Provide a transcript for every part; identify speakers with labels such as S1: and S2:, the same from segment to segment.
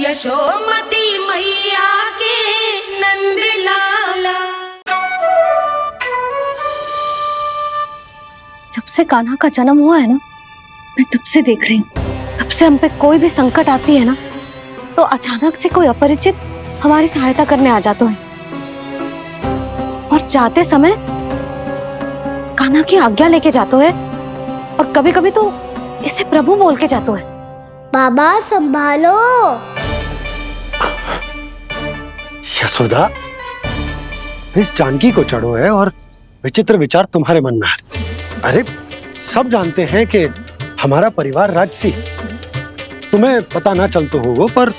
S1: यशोमती मैया के नंद लाला।
S2: जब से कान्हा का जन्म हुआ है ना, मैं तब से देख रही हूँ, तब से हम पे कोई भी संकट आती है ना, तो अचानक से कोई अपरिचित हमारी सहायता करने आ जाते हैं और जाते समय कान्हा की आज्ञा लेके जाते हैं और कभी कभी तो इसे प्रभु बोल के जाते हैं।
S3: बाबा संभालो।
S4: यशोदा, इस जानकी को चढ़ो है और विचित्र विचार तुम्हारे मन में है। अरे सब जानते हैं कि हमारा परिवार राजसी, तुम्हें पता ना चलते हो वो, पर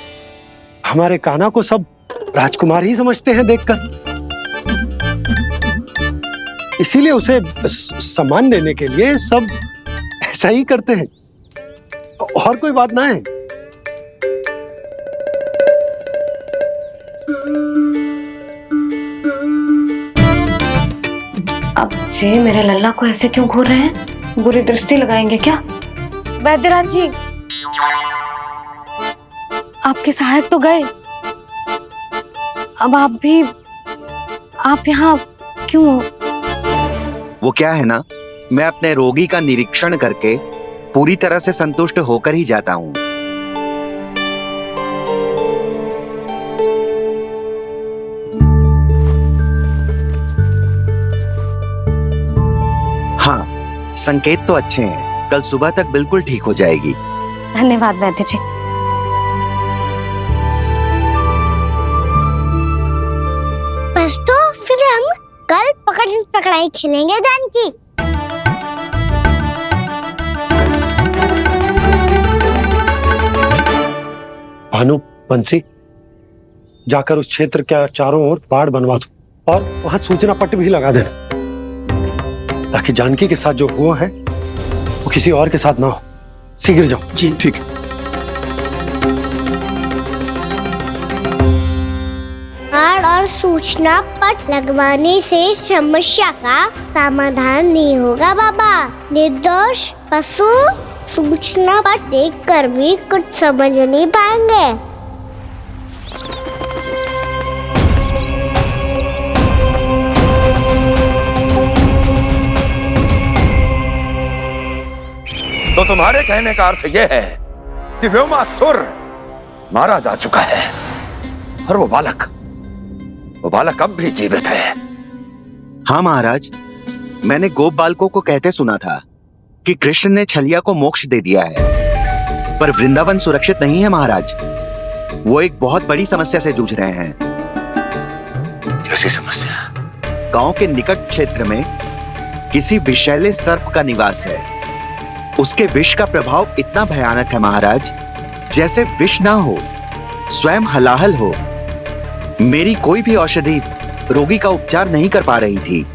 S4: हमारे कान्हा को सब राजकुमार ही समझते हैं देखकर, इसीलिए उसे सम्मान देने के लिए सब ऐसा ही करते हैं, और कोई बात ना है।
S2: अब जे मेरे लल्ला को ऐसे क्यों घूर रहे हैं? बुरी दृष्टि लगाएंगे क्या? वैद्यराज जी, आपके सहायक तो गए, अब आप यहाँ क्यों?
S5: वो क्या है ना, मैं अपने रोगी का निरीक्षण करके पूरी तरह से संतुष्ट होकर ही जाता हूँ। हाँ, संकेत तो अच्छे हैं, कल सुबह तक बिल्कुल ठीक हो जाएगी।
S2: धन्यवाद वैद्य जी।
S3: बस तो फिर हम कल पकड़ पकड़ाई खेलेंगे जानकी।
S4: भानु, बंसी, जाकर उस क्षेत्र के चारों ओर बाड़ बनवा दो और वहां सूचना पट्ट भी लगा देना, ताकि जानकी के साथ जो हुआ है वो किसी और के साथ ना हो। शीघ्र जाओ।
S6: जी ठीक है।
S3: बाड़ और सूचना पट लगवाने से समस्या का समाधान नहीं होगा बाबा। निर्दोष पशु सूचना पट देखकर भी कुछ समझ नहीं पाएंगे।
S7: तो तुम्हारे कहने का अर्थ यह है कि व्योमासुर मारा जा चुका है और वो बालक अब भी जीवित है।
S5: हाँ महाराज, मैंने गोप बालकों को कहते सुना था कि कृष्ण ने छलिया को मोक्ष दे दिया है, पर वृंदावन सुरक्षित नहीं है महाराज। वो एक बहुत बड़ी समस्या से जूझ रहे हैं।
S7: कैसी समस्या?
S5: गांव के निकट क्षेत्र में किसी विषैले सर्प का निवास है। उसके विष का प्रभाव इतना भयानक है महाराज, जैसे विष ना हो, स्वयं हलाहल हो। मेरी कोई भी औषधि रोगी का उपचार नहीं कर पा रही थी।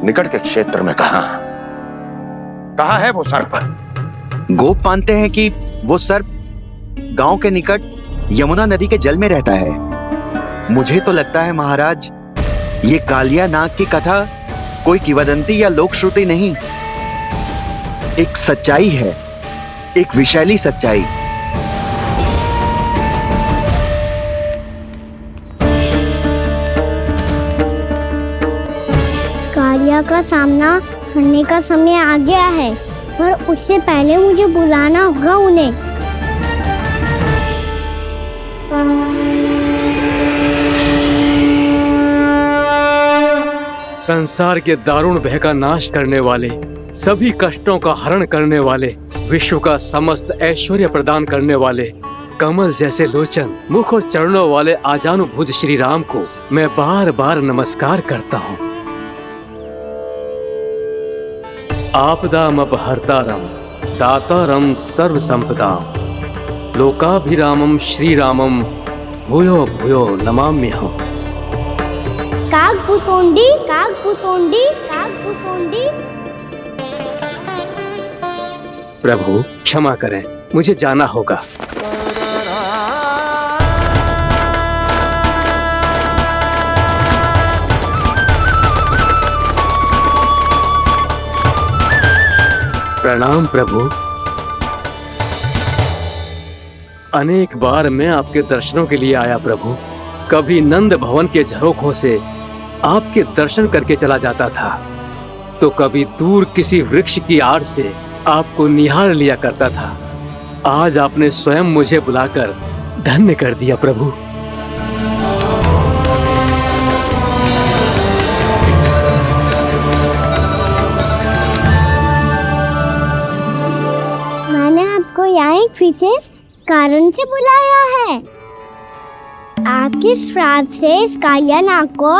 S7: निकट के क्षेत्र में कहां है वो सर्प?
S5: गोप मानते हैं कि वो सर्प गांव के निकट यमुना नदी के जल में रहता है। मुझे तो लगता है महाराज, ये कालिया नाग की कथा कोई किंवदंती या लोक श्रुति नहीं, एक सच्चाई है, एक विषैली सच्चाई।
S3: कालिया का सामना करने का समय आ गया है, पर उससे पहले मुझे बुलाना होगा उन्हें।
S6: संसार के दारुण भय का नाश करने वाले, सभी कष्टों का हरण करने वाले, विश्व का समस्त ऐश्वर्य प्रदान करने वाले, कमल जैसे लोचन, मुख और चरणों वाले आजानुभुज श्री राम को मैं बार बार नमस्कार करता हूँ। आपदामपहर्तारं दातारं सर्व संपदाम लोकाभिरामं श्री रामं भूयो भूयो नमाम्यहम्।
S3: कागभूषोंडी कागभूषोंडी कागभूषोंडी।
S6: प्रभु क्षमा करें, मुझे जाना होगा। प्रणाम प्रभु। अनेक बार मैं आपके दर्शनों के लिए आया प्रभु। कभी नंद भवन के झरोखों से आपके दर्शन करके चला जाता था, तो कभी दूर किसी वृक्ष की आड़ से आपको निहार लिया करता था। आज आपने स्वयं मुझे बुलाकर धन्य कर दिया प्रभु।
S3: मैंने आपको यहाँ एक विशेष कारण से बुलाया है। आपके श्राप से इस कालिया नाग को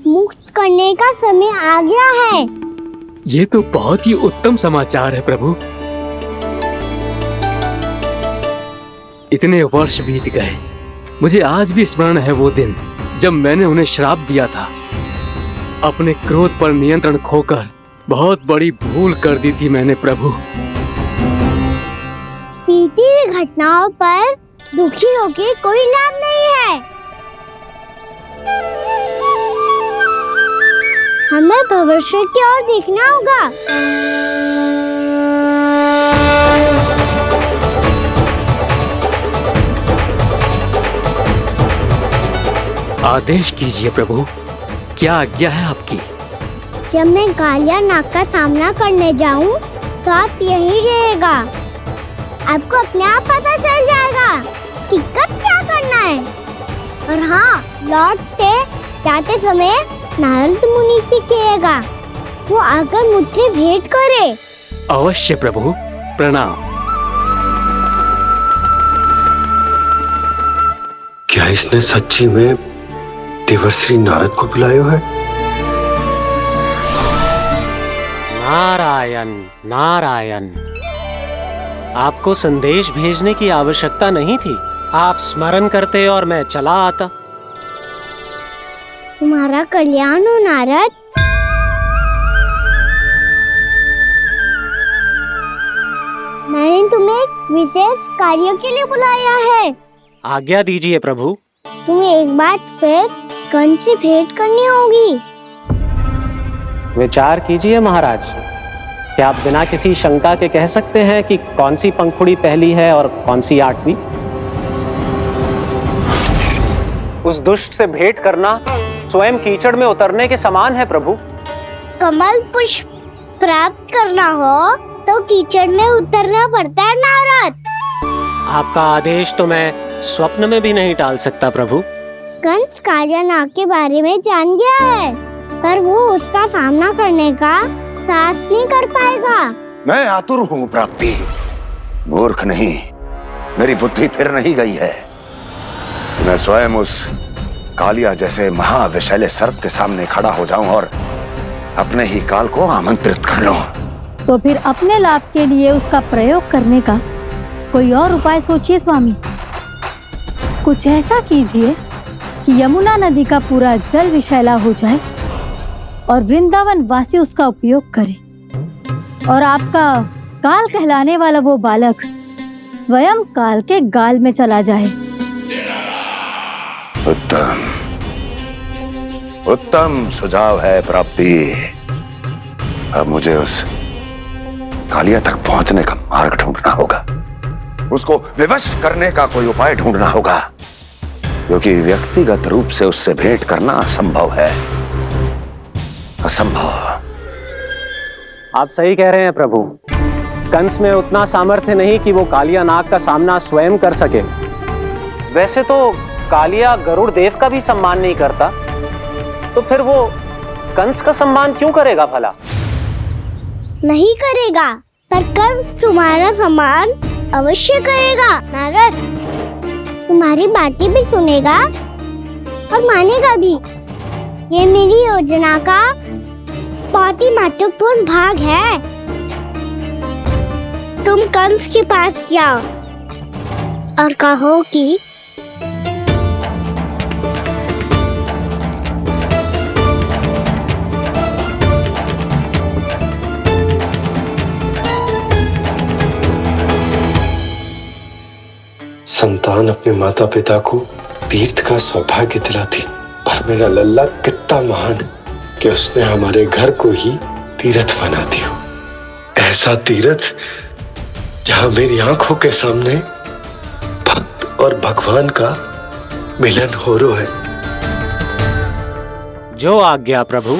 S3: मुक्त करने का समय आ गया है।
S6: ये तो बहुत ही उत्तम समाचार है प्रभु। इतने वर्ष बीत गए, मुझे आज भी स्मरण है वो दिन जब मैंने उन्हें श्राप दिया था। अपने क्रोध पर नियंत्रण खोकर बहुत बड़ी भूल कर दी थी मैंने प्रभु।
S3: बीती हुई घटनाओं पर दुखी होके कोई लाभ नहीं है। हमें भविष्य की ओर देखना होगा।
S6: आदेश कीजिए प्रभु, क्या आज्ञा है आपकी?
S3: जब मैं कालिया नाग का सामना करने जाऊं, तो आप यहीं रहेगा। आपको अपने आप पता चल जाएगा कि कब क्या करना है। और हाँ, लौटते जाते समय नारद मुनि से कहिएगा, वो आकर मुझसे भेंट करे।
S6: अवश्य प्रभु, प्रणाम।
S4: क्या इसने सच्ची में देवर्षि नारद को बुलाया है?
S8: नारायण नारायण, आपको संदेश भेजने की आवश्यकता नहीं थी। आप स्मरण करते और मैं चला आता।
S3: तुम्हारा कल्याण हो नारद। मैंने तुम्हें एक विशेष कार्य के लिए बुलाया है।
S8: आज्ञा दीजिए प्रभु।
S3: तुम्हें एक बार फिर कंस से भेंट करनी होगी।
S8: विचार कीजिए महाराज, क्या आप बिना किसी शंका के कह सकते हैं कि कौन सी पंखुड़ी पहली है और कौन सी आठवीं? उस दुष्ट से भेंट करना स्वयं कीचड़ में उतरने के समान है प्रभु।
S3: कमल पुष्प प्राप्त करना हो तो कीचड़ में उतरना पड़ता है नारद।
S8: आपका आदेश तो मैं स्वप्न में भी नहीं टाल सकता प्रभु।
S3: कंस कालिया नाग के बारे में जान गया है, पर वो उसका सामना करने का साहस नहीं कर पाएगा।
S7: मैं आतुर हूँ प्राप्ति, मूर्ख नहीं। मेरी बुद्धि फिर नहीं गई है। मैं स्वयं उस कालिया जैसे महाविषैले सर्प के सामने खड़ा हो जाऊं और अपने ही काल को आमंत्रित कर लूं।
S9: तो फिर अपने लाभ के लिए उसका प्रयोग करने का कोई और उपाय सोचिए स्वामी। कुछ ऐसा कीजिए कि यमुना नदी का पूरा जल विषैला हो जाए और वृंदावन वासी उसका उपयोग करे, और आपका काल कहलाने वाला वो बालक स्वयं काल के गाल में चला जाए।
S7: उत्तम उत्तम सुझाव है प्राप्ति। अब मुझे उस कालिया तक पहुंचने का मार्ग ढूंढना होगा। उसको विवश करने का कोई उपाय ढूंढना होगा, क्योंकि व्यक्तिगत रूप से उससे भेंट करना असंभव है। असंभव।
S8: आप सही कह रहे हैं प्रभु। कंस में उतना सामर्थ्य नहीं कि वो कालिया नाग का सामना स्वयं कर सके। वैसे तो कालिया गरुड़ देव का भी सम्मान नहीं करता, तो फिर वो कंस का सम्मान क्यों करेगा भला?
S3: नहीं करेगा, पर कंस तुम्हारा सम्मान अवश्य करेगा नारद। तुम्हारी बातें भी सुनेगा और मानेगा भी। ये मेरी योजना का बहुत ही महत्वपूर्ण भाग है। तुम कंस के पास जाओ और कहो कि
S4: संतान अपने माता पिता को तीर्थ का सौभाग्य दिलाती, और मेरा लल्ला कितना महान कि उसने हमारे घर को ही तीर्थ बना दिया। ऐसा तीर्थ जहां मेरी आंखों के सामने भक्त और भगवान का मिलन हो रो है।
S8: जो आज्ञा प्रभु।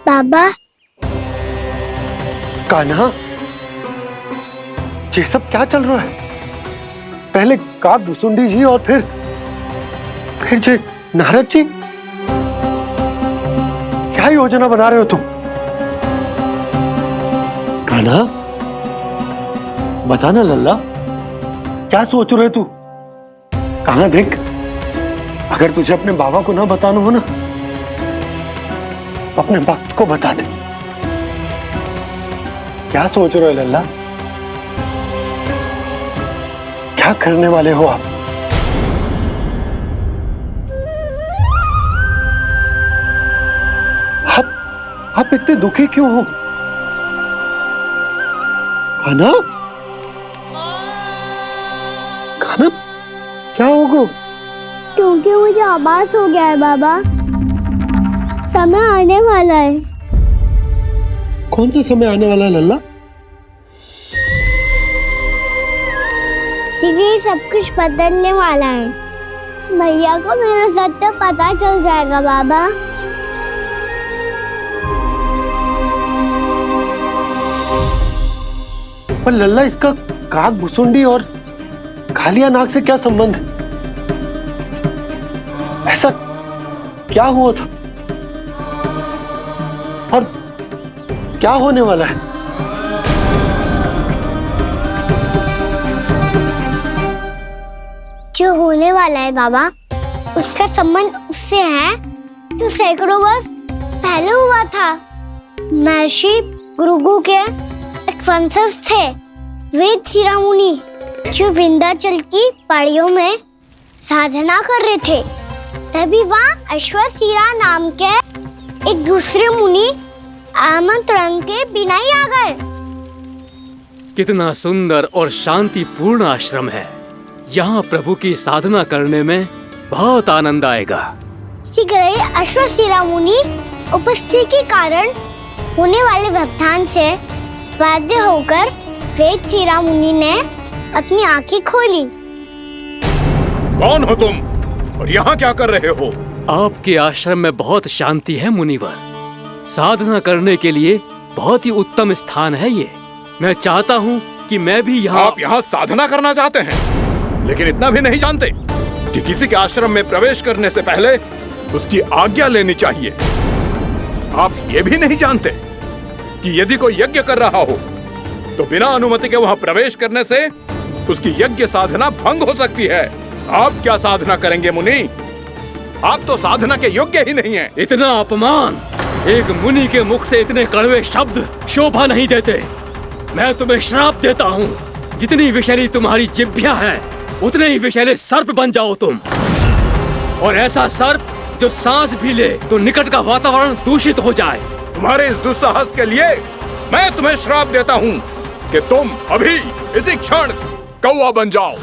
S3: बाबा,
S4: कान्हा, ये सब क्या चल रहा है? पहले काक भुसुंडी जी और फिर जे नारद जी। क्या योजना बना रहे हो तुम? कान्हा, बताना लल्ला, क्या सोच रहे तू? कान्हा देख, अगर तुझे अपने बाबा को ना बताना हो ना, अपने भक्त को बता दे। क्या सोच रहे हो लल्ला? क्या करने वाले हो आप? आप इतने दुखी क्यों हो? कान्हा, कान्हा, क्या होगा?
S3: क्योंकि मुझे आभास हो गया है बाबा, समय आने वाला है।
S4: कौन सा समय आने वाला है लल्ला?
S3: शीघ्र ही सब कुछ बदलने वाला है। भैया को मेरा सत्य पता चल जाएगा बाबा।
S4: पर लल्ला, इसका काक भुसुंडी और कालिया नाग से क्या संबंध है? ऐसा क्या हुआ था और क्या होने वाला है?
S3: जो होने वाला है बाबा, उसका संबंध उससे है जो सैकड़ों वर्ष पहले हुआ था। महर्षि भृगु के एक वंशज थे वेदशिरा मुनि, जो विंध्याचल की पहाड़ियों में साधना कर रहे थे। तभी वहाँ अश्वशिरा नाम के एक दूसरे मुनि आमंत्रण के बिना ही आ गए।
S6: कितना सुंदर और शांतिपूर्ण आश्रम है। यहाँ प्रभु की साधना करने में बहुत आनंद आएगा।
S3: शीघ्र ही अश्वशिरा मुनि उपस्थिति के कारण होने वाले व्यवधान से बाध्य होकर वेदशिरा मुनि ने अपनी आंखें खोली।
S7: कौन हो तुम और यहाँ क्या कर रहे हो?
S6: आपके आश्रम में बहुत शांति है मुनिवर। साधना करने के लिए बहुत ही उत्तम स्थान है ये। मैं चाहता हूँ कि मैं भी यहाँ।
S7: आप यहाँ साधना करना चाहते हैं, लेकिन इतना भी नहीं जानते कि किसी के आश्रम में प्रवेश करने से पहले उसकी आज्ञा लेनी चाहिए। आप ये भी नहीं जानते कि यदि कोई यज्ञ कर रहा हो तो बिना अनुमति के वहाँ प्रवेश करने से उसकी यज्ञ साधना भंग हो सकती है। आप क्या साधना करेंगे मुनि? आप तो साधना के योग्य ही नहीं हैं।
S6: इतना अपमान! एक मुनि के मुख से इतने कड़वे शब्द शोभा नहीं देते। मैं तुम्हें श्राप देता हूँ, जितनी विषैली तुम्हारी जिह्वा है उतने ही विषैले सर्प बन जाओ तुम। और ऐसा सर्प जो सांस भी ले तो निकट का वातावरण दूषित हो जाए।
S7: तुम्हारे इस दुस्साहस के लिए मैं तुम्हें श्राप देता हूँ कि तुम अभी इसी क्षण कौवा बन जाओ,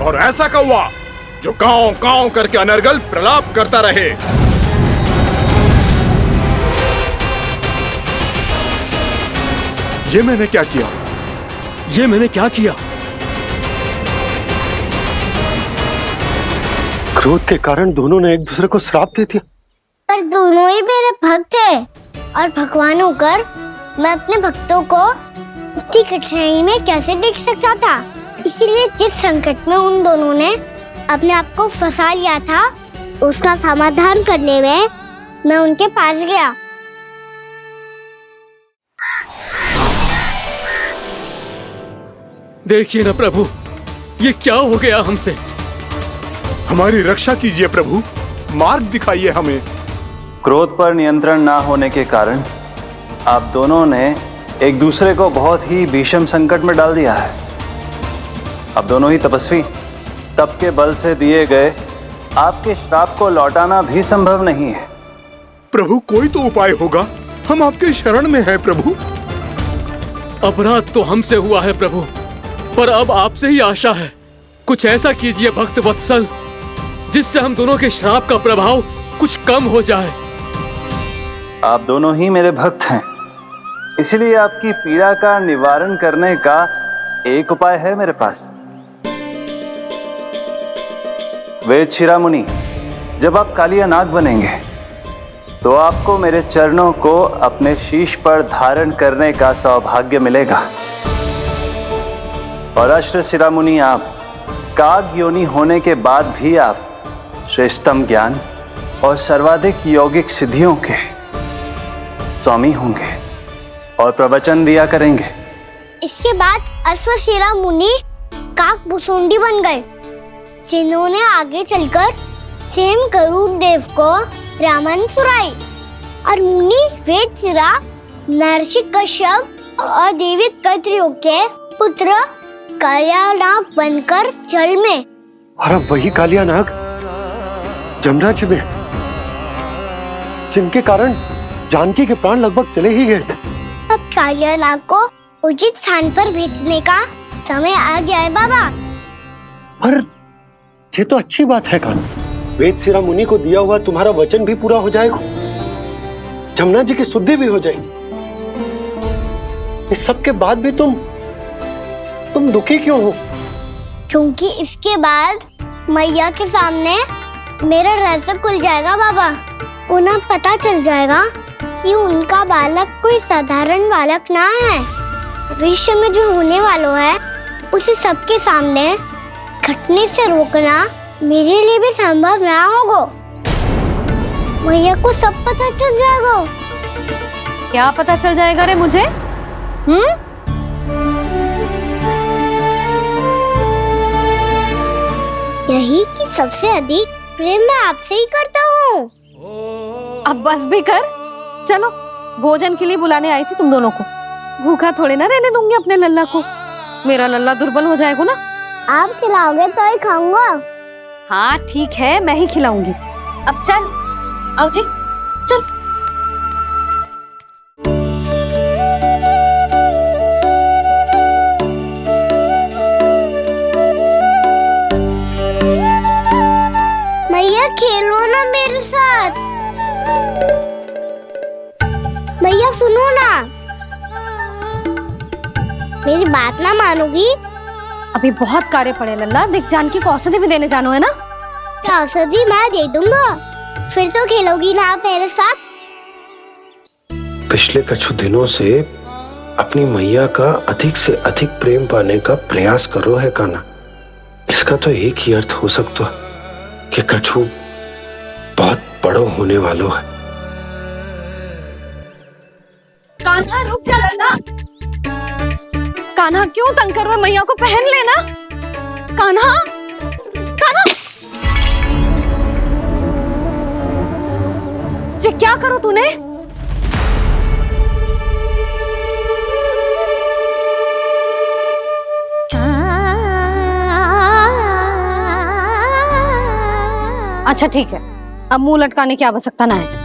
S7: और ऐसा कौवा जो कांव कांव करके अनर्गल प्रलाप करता रहे। ये मैंने क्या किया?
S6: ये मैंने क्या किया?
S4: क्रोध के कारण दोनों ने एक दूसरे को श्राप दे दिया।
S3: पर दोनों ही मेरे भक्त थे, और भगवान होकर मैं अपने भक्तों को इतनी कठिनाई में कैसे देख सकता था। इसीलिए जिस संकट में उन दोनों ने अपने आप को फंसा लिया था, उसका समाधान करने में मैं उनके पास गया।
S6: देखिए ना प्रभु, ये क्या हो गया हमसे?
S7: हमारी रक्षा कीजिए प्रभु, मार्ग दिखाइए हमें।
S10: क्रोध पर नियंत्रण ना होने के कारण आप दोनों ने एक दूसरे को बहुत ही भीषण संकट में डाल दिया है। अब दोनों ही तपस्वी, तप के बल से दिए गए आपके श्राप को लौटाना भी संभव नहीं है।
S7: प्रभु, कोई तो उपाय होगा, हम आपके शरण में हैं प्रभु।
S6: अपराध तो हमसे हुआ है प्रभु, पर अब आपसे ही आशा है, कुछ ऐसा कीजिए भक्त वत्सल, जिससे हम दोनों के श्राप का प्रभाव कुछ कम हो जाए।
S10: आप दोनों ही मेरे भक्त हैं, इसलिए आपकी पीड़ा का निवारण करने का एक उपाय है मेरे पास। वेद शिरोमणि, जब आप कालिया नाग बनेंगे तो आपको मेरे चरणों को अपने शीश पर धारण करने का सौभाग्य मिलेगा। और अश्र शिरोमणि, आप काग योनि होने के बाद भी आप श्रेष्ठतम ज्ञान और सर्वाधिक यौगिक सिद्धियों के स्वामी होंगे और प्रवचन दिया करेंगे।
S3: इसके बाद अश्वशिरा मुनि काकभुसुंडी बन गए, जिन्होंने आगे चलकर स्वयं गरुड़ देव को रामायण सुनाई। और मुनि वेदशिरा महर्षि कश्यप और देवी कत्रियों के पुत्र कालिया नाग बनकर जल में।
S4: और अब वही कालिया नाग जमराज में, जिनके कारण जानकी के प्राण लगभग चले ही गए थे।
S3: अब कालिया नाग को उचित स्थान पर भेजने का समय आ गया है बाबा।
S4: पर ये तो अच्छी बात है कान्हा, वेद शिरोमणि को दिया हुआ तुम्हारा वचन भी पूरा हो जाएगा, जमुना जी की शुद्धि भी हो जाएगी। इस सब के बाद भी तुम दुखी क्यों हो?
S3: क्योंकि इसके बाद मैया के सामने मेरा रहस्य खुल जाएगा बाबा। उन्हें पता चल जाएगा कि उनका बालक कोई साधारण बालक ना है। भविष्य में जो होने वाला है उसे सबके सामने घटने से रोकना मेरे लिए भी संभव ना होगा। मैया को सब पता चल जाएगा।
S2: क्या पता चल जाएगा रे मुझे?
S3: यही कि सबसे अधिक प्रेम मैं आपसे ही करता हूँ।
S2: अब बस भी कर, चलो भोजन के लिए बुलाने आई थी तुम दोनों को। भूखा थोड़े ना रहने दूंगी अपने लल्ला को, मेरा लल्ला दुर्बल हो जाएगा ना।
S3: आप खिलाओगे तो ही खाऊंगा।
S2: हाँ ठीक है, मैं ही खिलाऊंगी। अब चल, आओ जी चल।
S3: मैया खेलो ना मेरे साथ। मैया सुनो ना, मेरी बात ना मानोगी?
S2: अभी बहुत कार्य पड़े लल्ला, देख जानकी को औषधि भी देने जानो है ना।
S3: औषधि मैं दे दूंगा, फिर तो खेलोगी ना आप मेरे साथ।
S11: पिछले कुछ दिनों से अपनी मैया का अधिक से अधिक प्रेम पाने का प्रयास करो है कान्हा। इसका तो एक ही अर्थ हो सकता है कि कछु बहुत बड़ो होने वालों है।
S2: कान्हा रुक जा लल्ला। कान्हा क्यों तंग कर रहा है? मैया को पहन लेना। कान्हा, कान्हा, ये क्या करो तूने? अच्छा ठीक है, अब मुंह लटकाने की आवश्यकता ना है।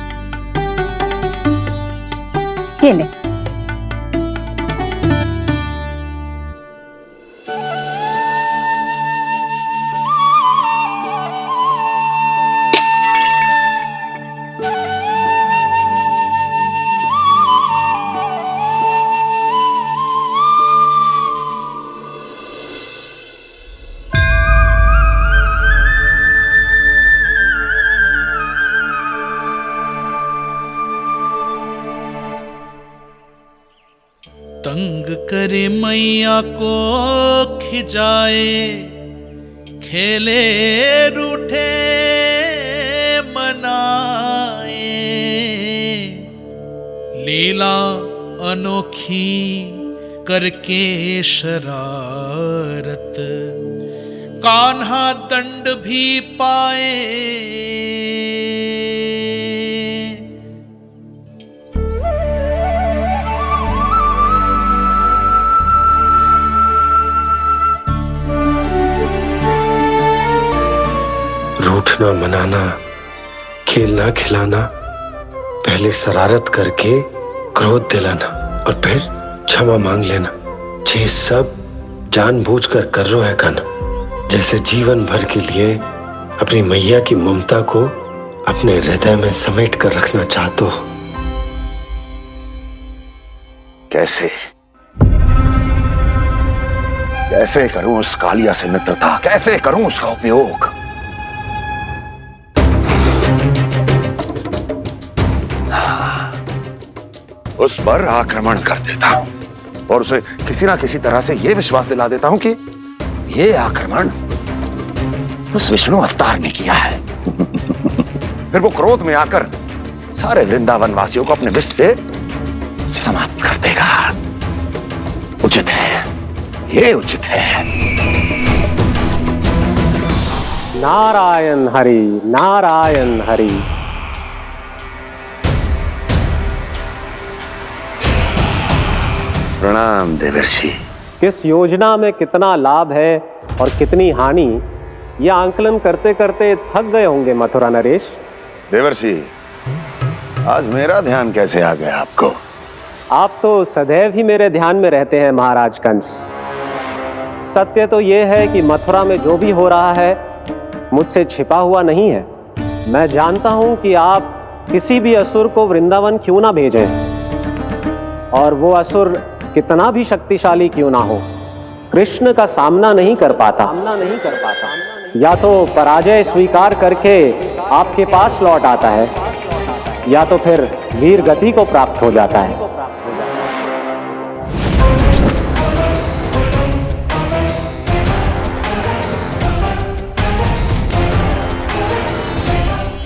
S2: ये ले।
S12: तंग करे मैया को खिजाए, खेले रूठे मनाए, लीला अनोखी करके शरारत, कान्हा दंड भी पाए।
S11: रूठना मनाना, खेलना खिलाना, पहले शरारत करके क्रोध दिलाना और फिर क्षमा मांग लेना, ये सब जानबूझकर कर रहे है कान्हा, जैसे जीवन भर के लिए अपनी मैया की ममता को अपने हृदय में समेट कर रखना चाहते हो।
S7: कैसे कैसे करूं उस कालिया से मित्रता, कैसे करूं उसका उपयोग? उस पर आक्रमण कर देता हूं और उसे किसी ना किसी तरह से यह विश्वास दिला देता हूं कि यह आक्रमण उस विष्णु अवतार ने किया है। फिर वो क्रोध में आकर सारे वृंदावन वासियों को अपने विष से समाप्त कर देगा। उचित है, ये उचित है।
S8: नारायण हरि, नारायण हरि।
S7: प्रणाम देवर्षि।
S8: किस योजना में कितना लाभ है और कितनी हानि, यह आंकलन करते करते थक गए होंगे मथुरा नरेश।
S7: देवर्षि, आज मेरा ध्यान कैसे आ गया आपको?
S8: आप तो सदैव ही मेरे ध्यान में रहते हैं महाराज कंस। सत्य तो यह है कि मथुरा में जो भी हो रहा है मुझसे छिपा हुआ नहीं है। मैं जानता हूं कि आप किसी भी असुर को वृंदावन क्यों ना भेजें, और वो असुर कितना भी शक्तिशाली क्यों ना हो, कृष्ण का सामना नहीं कर पाता। या तो पराजय स्वीकार करके आपके पास लौट आता है, या तो फिर वीर गति को प्राप्त हो जाता है।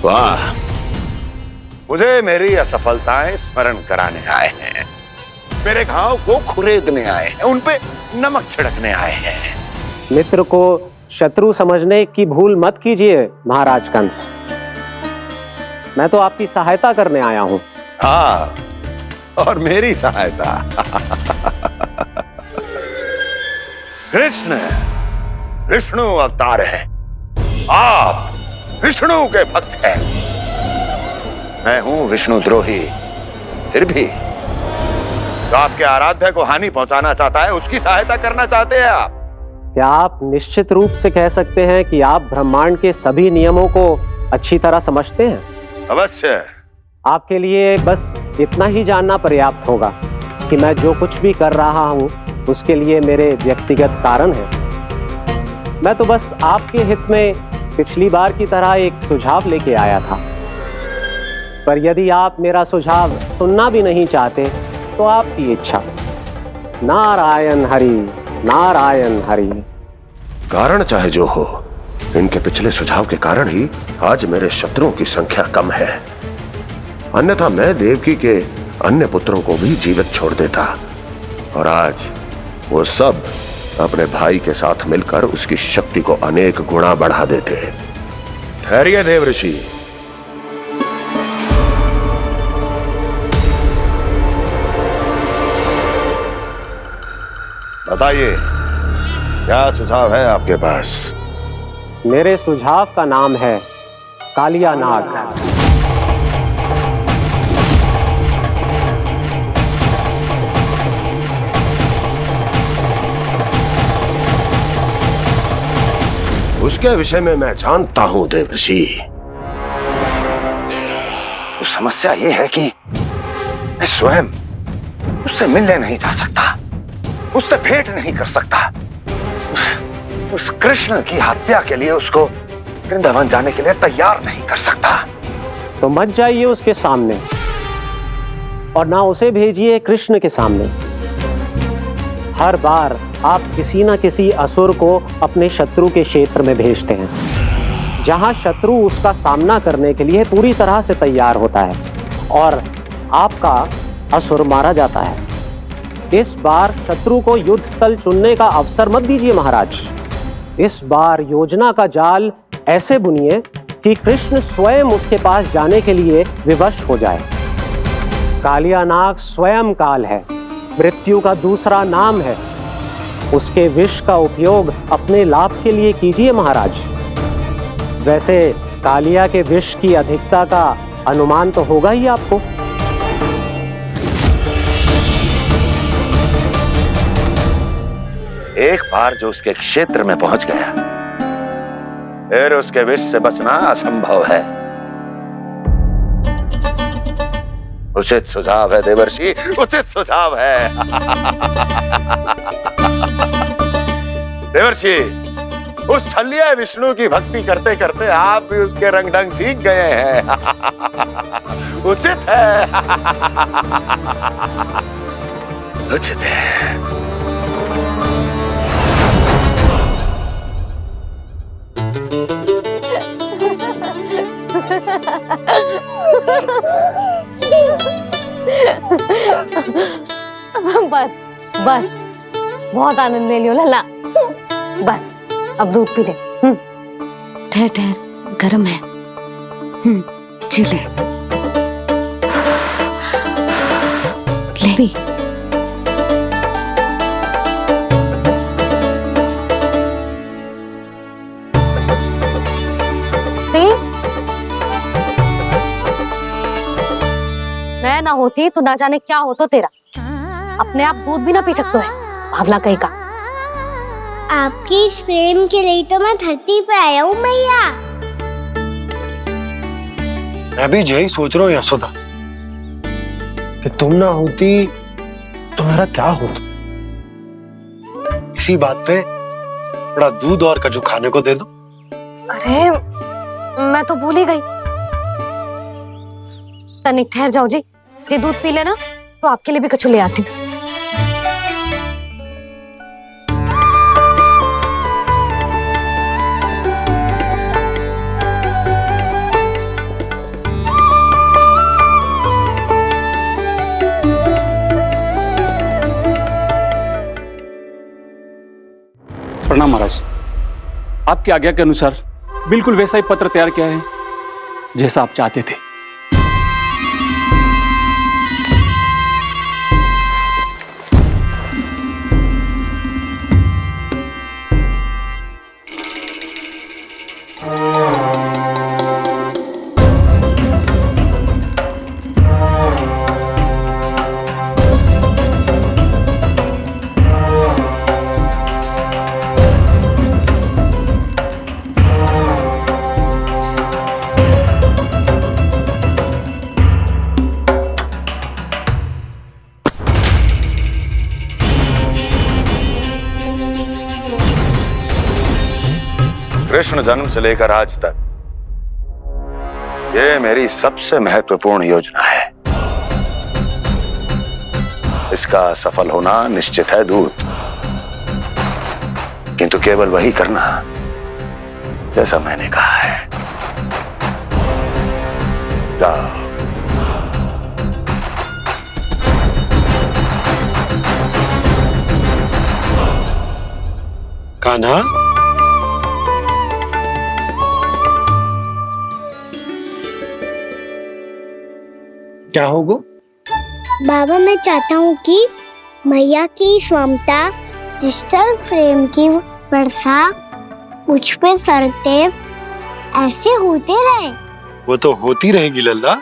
S7: वाह, मुझे मेरी असफलताएं स्मरण कराने आए हैं, मेरे घाव को खुरेदने आए हैं, उन पे नमक छिड़कने आए हैं।
S8: मित्र को शत्रु समझने की भूल मत कीजिए महाराज कंस। मैं तो आपकी सहायता करने आया हूं।
S7: हाँ, और मेरी सहायता। कृष्ण विष्णु अवतार है, आप विष्णु के भक्त हैं। मैं हूं विष्णु द्रोही, फिर भी तो आपके आराध्य को हानि पहुंचाना चाहता है, उसकी सहायता करना चाहते हैं आप।
S8: क्या आप निश्चित रूप से कह सकते हैं कि आप ब्रह्मांड के सभी नियमों को अच्छी तरह समझते हैं?
S7: अवश्य।
S8: आपके लिए बस इतना ही जानना पर्याप्त होगा कि मैं जो कुछ भी कर रहा हूं उसके लिए मेरे व्यक्तिगत कारण हैं। मैं तो बस आपके हित में पिछली बार की तरह एक सुझाव लेके आया था, पर यदि आप मेरा सुझाव सुनना भी नहीं चाहते तो आपकी इच्छा। नारायण हरि, नारायण हरि।
S7: कारण चाहे जो हो, इनके पिछले सुझाव के कारण ही आज मेरे शत्रुओं की संख्या कम है। अन्यथा मैं देवकी के अन्य पुत्रों को भी जीवित छोड़ देता, और आज वो सब अपने भाई के साथ मिलकर उसकी शक्ति को अनेक गुणा बढ़ा देते। ठहरिए देवऋषि, बताइए क्या सुझाव है आपके पास?
S8: मेरे सुझाव का नाम है कालिया नाग।
S7: उसके विषय में मैं जानता हूं देवर्षि। तो समस्या यह है कि मैं स्वयं उससे मिलने नहीं जा सकता, उससे भेंट नहीं कर सकता। उस कृष्ण की हत्या के लिए उसको वृंदावन जाने के लिए तैयार नहीं कर सकता।
S8: तो मत जाइए उसके सामने, और ना उसे भेजिए कृष्ण के सामने। हर बार आप किसी न किसी असुर को अपने शत्रु के क्षेत्र में भेजते हैं, जहां शत्रु उसका सामना करने के लिए पूरी तरह से तैयार होता है और आपका असुर मारा जाता है। इस बार शत्रु को युद्ध स्थल चुनने का अवसर मत दीजिए महाराज। इस बार योजना का जाल ऐसे बुनिए कि कृष्ण स्वयं उसके पास जाने के लिए विवश हो जाए। कालिया नाग स्वयं काल है, मृत्यु का दूसरा नाम है। उसके विष का उपयोग अपने लाभ के लिए कीजिए महाराज। वैसे कालिया के विष की अधिकता का अनुमान तो होगा ही आपको।
S7: एक बार जो उसके क्षेत्र में पहुंच गया, फिर उसके विष से बचना असंभव है। उचित सुझाव है देवर्षि, उचित सुझाव है। देवर्षि, उस छलिया विष्णु की भक्ति करते करते आप भी उसके रंग ढंग सीख गए हैं। उचित है। उचित है।
S2: बस बस, बहुत आनंद ले लियो लल्ला। बस अब दूध पी ले। ठहर ठहर, गरम है। जी ले ले। मैं ना होती तो ना जाने क्या होता तेरा। अपने आप दूध भी ना पी सकते है, भावला कहीं का।
S3: आपकी इस प्रेम के लिए तो मैं धरती पे आया हूँ मैया।
S4: मैं भी यही सोच रहा हूँ यशोदा कि तुम ना होती तो मेरा क्या होता। इसी बात पे थोड़ा दूध और कजू खाने को दे दो।
S2: अरे मैं तो भूल ही गई। तनिक ठहर जाओ जी, दूध पी लेना तो आपके लिए भी कछु ले आती हूँ।
S13: प्रणाम महाराज। आपकी आज्ञा के अनुसार बिल्कुल वैसा ही पत्र तैयार किया है जैसा आप चाहते थे।
S7: कृष्ण जन्म से लेकर आज तक ये मेरी सबसे महत्वपूर्ण योजना है। इसका सफल होना निश्चित है दूत, किंतु केवल वही करना जैसा मैंने कहा है। जाओ।
S4: कान्हा, क्या होगा?
S3: बाबा मैं चाहता हूँ कि मैया की ममता क्रिस्टल फ्रेम की वर्षा मुझ पे सरतेव ऐसे होते रहे।
S4: वो तो होती रहेगी लल्ला।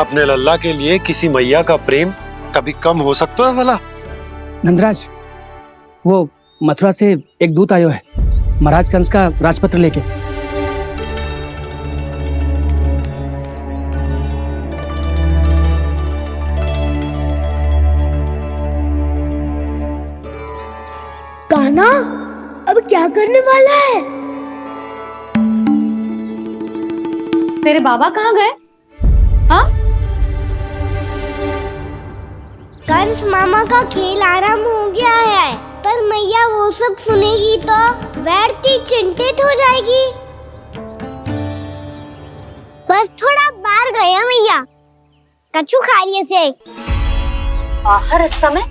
S4: अपने लल्ला के लिए किसी मैया का प्रेम कभी कम हो सकता है भला?
S14: नंदराज, वो मथुरा से एक दूत आयो है महाराज कंस का राजपत्र लेके।
S3: कान्हा अब क्या करने वाला है?
S2: तेरे बाबा कहाँ गए? हाँ?
S3: कंस मामा का खेल आरंभ हो गया है, पर मैया वो सब सुनेगी तो व्यर्थी चिंतित हो जाएगी। बस थोड़ा बाहर गया मैया, कछु खाइए से।
S2: बाहर इस समय?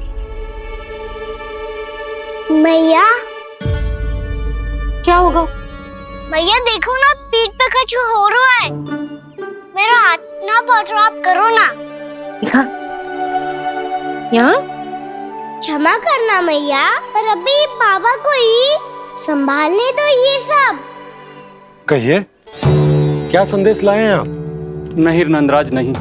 S3: मैया
S2: क्या होगा?
S3: मैया देखो ना, पीठ पे कछु हो रहा है। मेरा हाथ ना पकड़ो, आप करो ना।
S2: यहाँ?
S3: क्षमा करना मैया, पर अभी बाबा को ही संभालने दो ये सब।
S4: कहिए, क्या संदेश लाए हैं आप?
S13: नहीं नंदराज नहीं।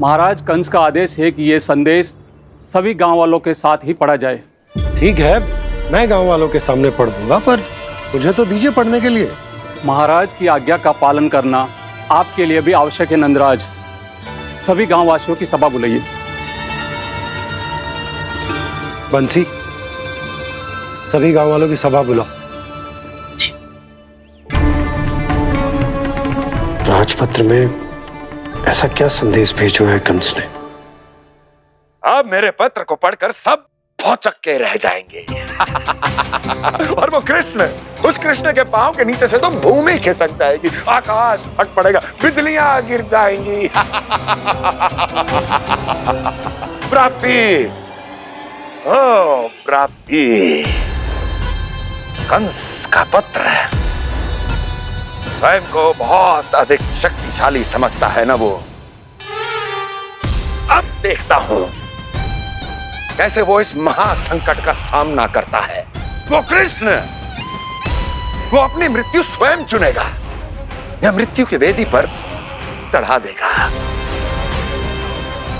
S13: महाराज कंस का आदेश है कि ये संदेश सभी गांव वालों के साथ ही पढ़ा जाए।
S4: ठीक है, मैं गांव वालों के सामने पढ़ दूंगा, पर मुझे तो दीजिए पढ़ने के लिए।
S13: महाराज की आज्ञा का पालन करना आपके लिए भी आवश्यक है नंदराज। सभी गांव वासियों की सभा बुलाइए।
S4: बंसी, सभी गांव वालों की सभा बुलाओ।
S11: राजपत्र में ऐसा क्या संदेश भेजो है कंस ने?
S7: अब मेरे पत्र को पढ़कर सब भौचक्के रह जाएंगे। और वो कृष्ण, उस कृष्ण के पांव के नीचे से तो भूमि खिसक जाएगी, आकाश फट पड़ेगा, बिजलियां गिर जाएंगी। प्राप्ति, ओ प्राप्ति, कंस का पत्र स्वयं को बहुत अधिक शक्तिशाली समझता है ना वो। अब देखता हूं कैसे वो इस महासंकट का सामना करता है। वो कृष्ण, वो अपनी मृत्यु स्वयं चुनेगा या मृत्यु की वेदी पर चढ़ा देगा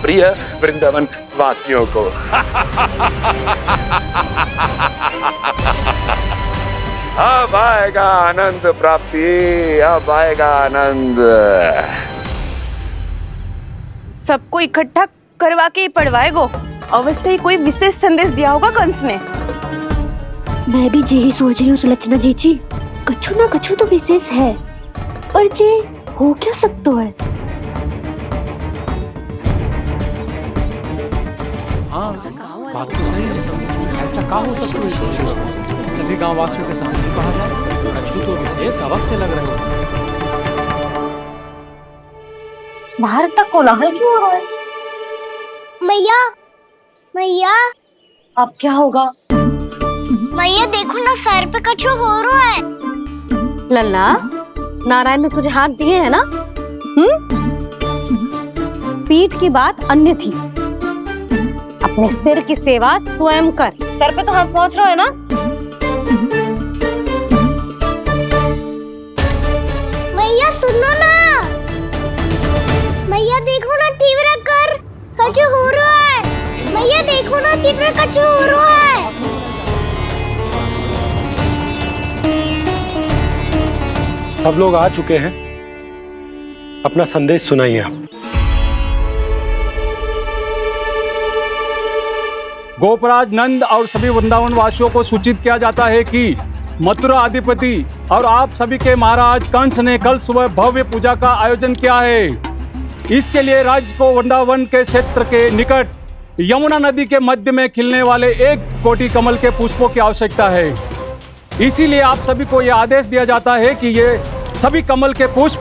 S7: प्रिय वृंदावन वासियों को। अब आएगा आनंद प्राप्ति, अब आएगा आनंद।
S1: सबको इकट्ठा करवा के ही पढ़वाएगो। अवश्य ही कोई विशेष संदेश दिया होगा कंस ने।
S2: मैं भी यही सोच रही हूँ सुलक्षणा जी, कछु ना कछु तो विशेष है, पर जे हो क्या सकता है?
S6: हाँ, बात तो सही है। ऐसा क्या हो सकता है? सभी गांव वासियों के सामने पढ़ा जाए, कछु तो विशेष अवश्य लग रहे हो।
S2: बाहर तक कोलाहल क्यों हो रहा है?
S3: मैया, मैया,
S2: अब क्या होगा?
S3: मैया देखो ना, सर पे कछु हो रहा है।
S2: लल्ला, नारायण ने तुझे हाथ दिए हैं ना? पीठ की बात अन्य थी। अपने सिर की सेवा स्वयं कर। सर पे तो हाथ पहुंच रहा है ना?
S3: मैया सुनो ना, मैया देखो ना, तीव्र कर, कछु हो रहा है। मैया देखो ना, तीव्र कछु हो रहा है।
S4: सब लोग आ चुके हैं, अपना संदेश सुनाइए आप।
S13: गोपराज नंद और सभी वृंदावन वासियों को सूचित किया जाता है कि मथुरा अधिपति और आप सभी के महाराज कंस ने कल सुबह भव्य पूजा का आयोजन किया है। इसके लिए राज्य को वृंदावन के क्षेत्र के निकट यमुना नदी के मध्य में खिलने वाले 1 कोटि कमल के पुष्पों की आवश्यकता है। इसीलिए आप सभी को यह आदेश दिया जाता है कि ये सभी कमल के पुष्प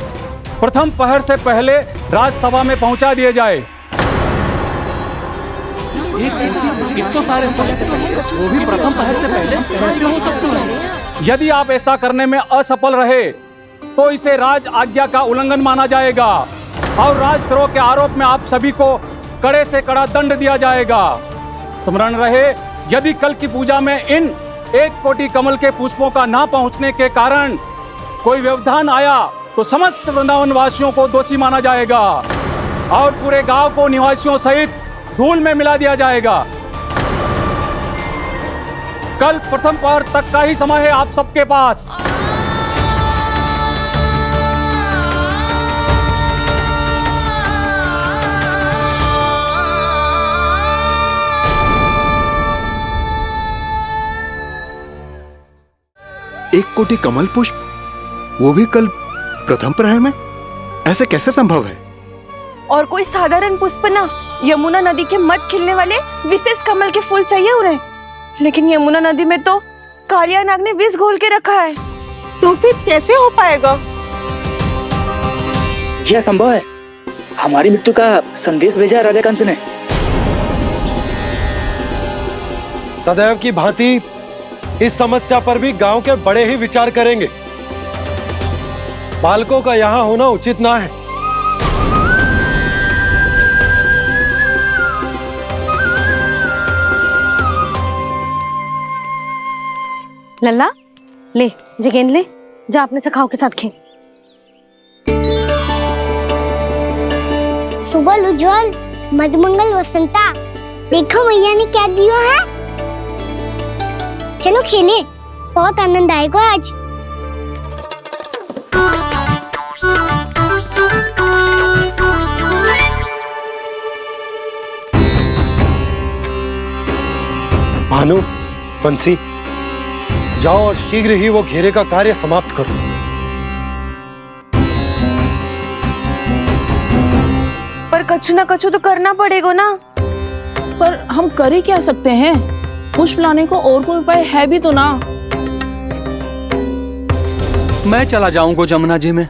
S13: प्रथम पहर से पहले राजसभा में पहुंचा दिए जाए।
S6: इतने सारे वो भी प्रथम पहर से पहले कैसे हो सकते हैं?
S13: यदि आप ऐसा करने में असफल रहे तो इसे राज आज्ञा का उल्लंघन माना जाएगा और राजद्रोह के आरोप में आप सभी को कड़े से कड़ा दंड दिया जाएगा। स्मरण रहे, यदि कल की पूजा में इन 1 कोटि कमल के पुष्पों का ना पहुंचने के कारण कोई व्यवधान आया तो समस्त वृंदावन वासियों को दोषी माना जाएगा और पूरे गांव को निवासियों सहित धूल में मिला दिया जाएगा। कल प्रथम पहर तक का ही समय है आप सबके पास।
S5: एक कोटि कमल पुष्प, वो भी कल प्रथम प्रहर में? ऐसे कैसे संभव है?
S1: और कोई साधारण पुष्प ना, यमुना नदी के मध्य खिलने वाले विशेष कमल के फूल चाहिए उन्हें। लेकिन यमुना नदी में तो कालिया नाग ने विष घोल के रखा है, तो फिर कैसे हो पाएगा?
S14: यह संभव है। हमारी मृत्यु का संदेश भेजा राजा कंस ने।
S4: सदैव की भांति इस समस्या पर भी गांव के बड़े ही विचार करेंगे। बालकों का यहाँ होना उचित ना है।
S2: लल्ला, ले जगेंद ले, जा अपने सखाओं के साथ खेल।
S3: सुबह उज्जवल, मधुमंगल वसंता, देखो मैया ने क्या दिया है। चलो खेले, बहुत आनंद आएगा आज।
S4: भानु, बंसी, जाओ और शीघ्र ही वो घेरे का कार्य समाप्त करो।
S1: पर कछु ना कछु तो करना पड़ेगा ना।
S15: पर हम कर ही क्या सकते हैं? पुष्प लाने को और कोई उपाय है भी तो ना।
S14: मैं चला जाऊंगा जमुना जी में।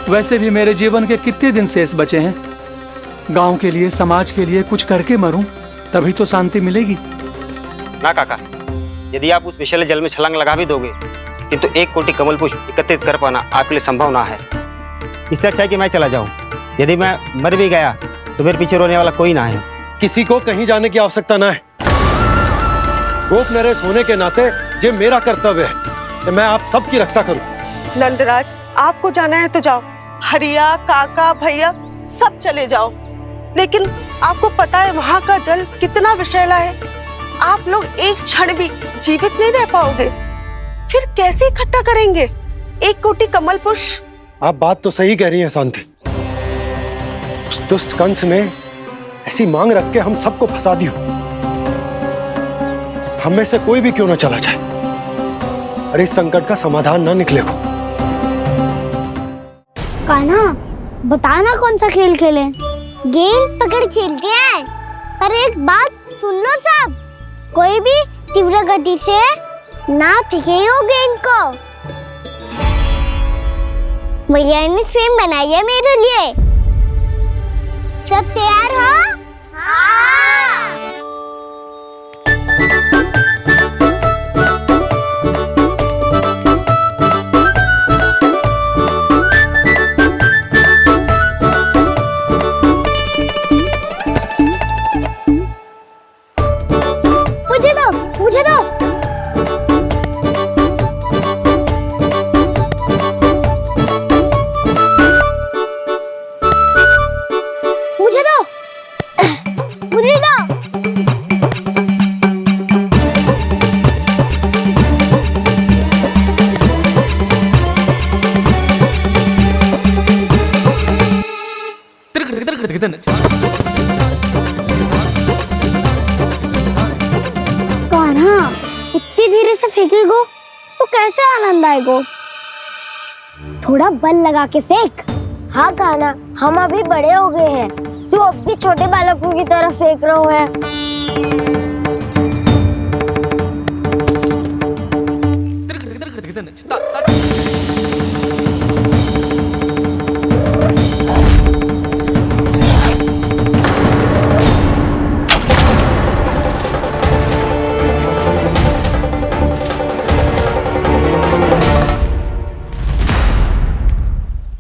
S14: वैसे भी मेरे जीवन के कितने दिन शेष बचे हैं। गांव के लिए, समाज के लिए कुछ करके मरूं, तभी तो शांति मिलेगी।
S16: ना काका, यदि आप उस विषैले जल में छलांग लगा भी दोगे, किंतु 1 कोटि कमल पुष्प एकत्रित कर पाना आपके लिए संभव ना है। इससे अच्छा है कि मैं चला जाऊं। यदि मैं मर भी गया तो मेरे पीछे रोने वाला कोई ना है।
S4: किसी को कहीं जाने की आवश्यकता ना है। गोप नरेश होने के नाते ये मेरा कर्तव्य है कि मैं आप सबकी रक्षा करूं।
S1: नंदराज, आपको जाना है तो जाओ। हरिया, काका, भैया सब चले जाओ। लेकिन आपको पता है वहाँ का जल कितना विषैला है। आप लोग एक क्षण भी जीवित नहीं रह पाओगे। फिर कैसे इकट्ठा करेंगे 1 कोटि कमल पुष्प?
S4: आप बात तो सही कह रही हैं शांति। उस दुष्ट कंस ने ऐसी मांग रख के हम सबको फंसा दिया। हम में से कोई भी क्यों ना चला जाए और इस संकट का समाधान ना निकले को।
S3: कान्हा, बताना कौन सा खेल खेलें? गेंद पकड़ खेलते हैं। पर एक बात सुन लो सब, कोई भी तीव्र गति से ना फेंकेगा गेंद को। भैया ने फ्रेम बनाई है मेरे लिए। सब तैयार हो? हाँ। मुझे दो। कान्हा, इतनी धीरे से फेंकेगो तो कैसे आनंद आएगो? थोड़ा बल लगा के फेंक। हाँ कान्हा, हम अभी बड़े हो गए हैं, तू अब भी छोटे बालकों की तरह फेंक रहा है।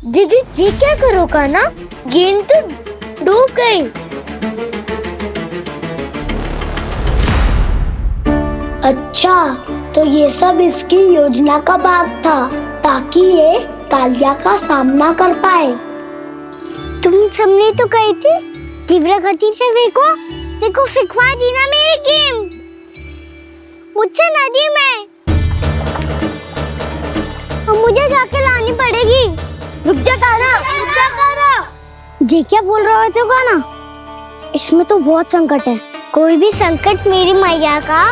S3: दीदी, ये क्या करो कान्हा? गेंद तो डूब गई। अच्छा, तो ये सब इसकी योजना का भाग था, ताकि ये कालिया का सामना कर पाए। तुम सबने तो कही थी तीव्र गति से फेंको। देखो, फिकवा दी ना मेरी गेंद मुझसे नदी में। अब मुझे जाके लानी पड़ेगी। रुक जा कान्हा, रुक जा कान्हा। जी क्या बोल रहे थे कान्हा? इसमें तो बहुत संकट है। कोई भी संकट मेरी मैया का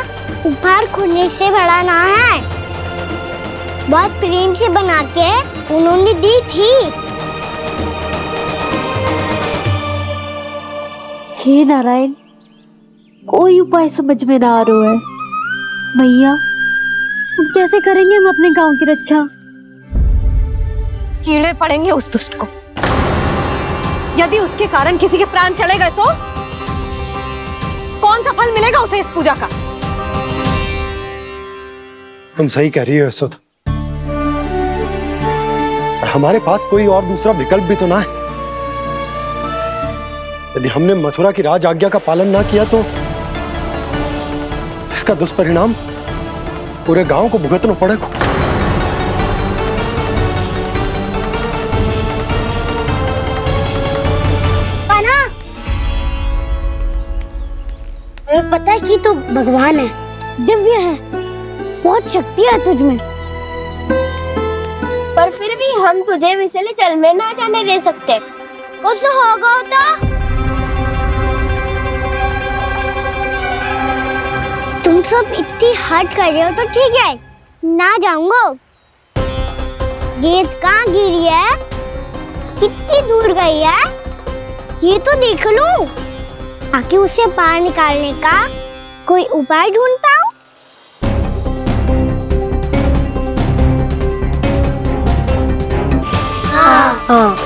S3: उपहार खोने से बड़ा ना है। बहुत प्रेम से बना के उन्होंने दी थी।
S2: हे नारायण, कोई उपाय समझ में ना आ रहा है। भैया, अब कैसे करेंगे हम अपने गांव की रक्षा?
S1: कीड़े पड़ेंगे उस दुष्ट को। यदि उसके कारण किसी के प्राण चले गए तो कौन सा फल मिलेगा उसे इस पूजा का?
S4: तुम सही कह रही हो यशोदा। और हमारे पास कोई और दूसरा विकल्प भी तो ना है। यदि हमने मथुरा की राज आज्ञा का पालन ना किया तो इसका दुष्परिणाम पूरे गांव को भुगतना पड़ेगा।
S3: पता है कि तो भगवान है, दिव्य है, बहुत शक्ति है तुझ में। पर फिर भी हम तुझे विषैले जल में ना जाने दे सकते। कुछ होगा तो तुम सब इतनी हट कर रहे हो तो ठीक है, ना जाऊंगा। गेट कहाँ गिरी है, कितनी दूर गई है, ये तो देख लो, ताकि उसे बाहर निकालने का कोई उपाय ढूंढ पाओ। हाँ।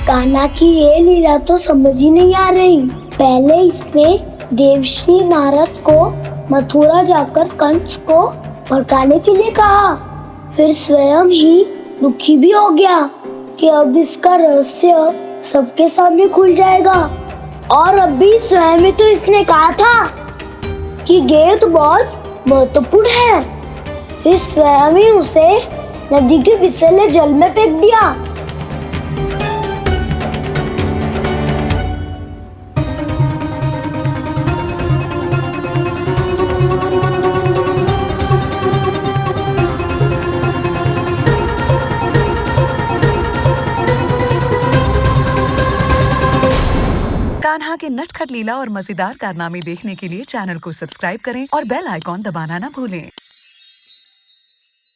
S3: कान्हा की ये लीला तो समझ ही नहीं आ रही। पहले इसने देवश्री नारद को मथुरा जाकर कंस को भगाने के लिए कहा, फिर स्वयं ही दुखी भी हो गया कि अब इसका रहस्य सबके सामने खुल जाएगा। और अभी स्वयं ही तो इसने कहा था कि गेट बहुत महत्वपूर्ण है, फिर स्वयं ही उसे नदी के विषैले जल में फेंक दिया।
S17: कान्हा के नटखट लीला और मजेदार कारनामे देखने के लिए चैनल को सब्सक्राइब करें और बेल आइकॉन दबाना ना भूलें।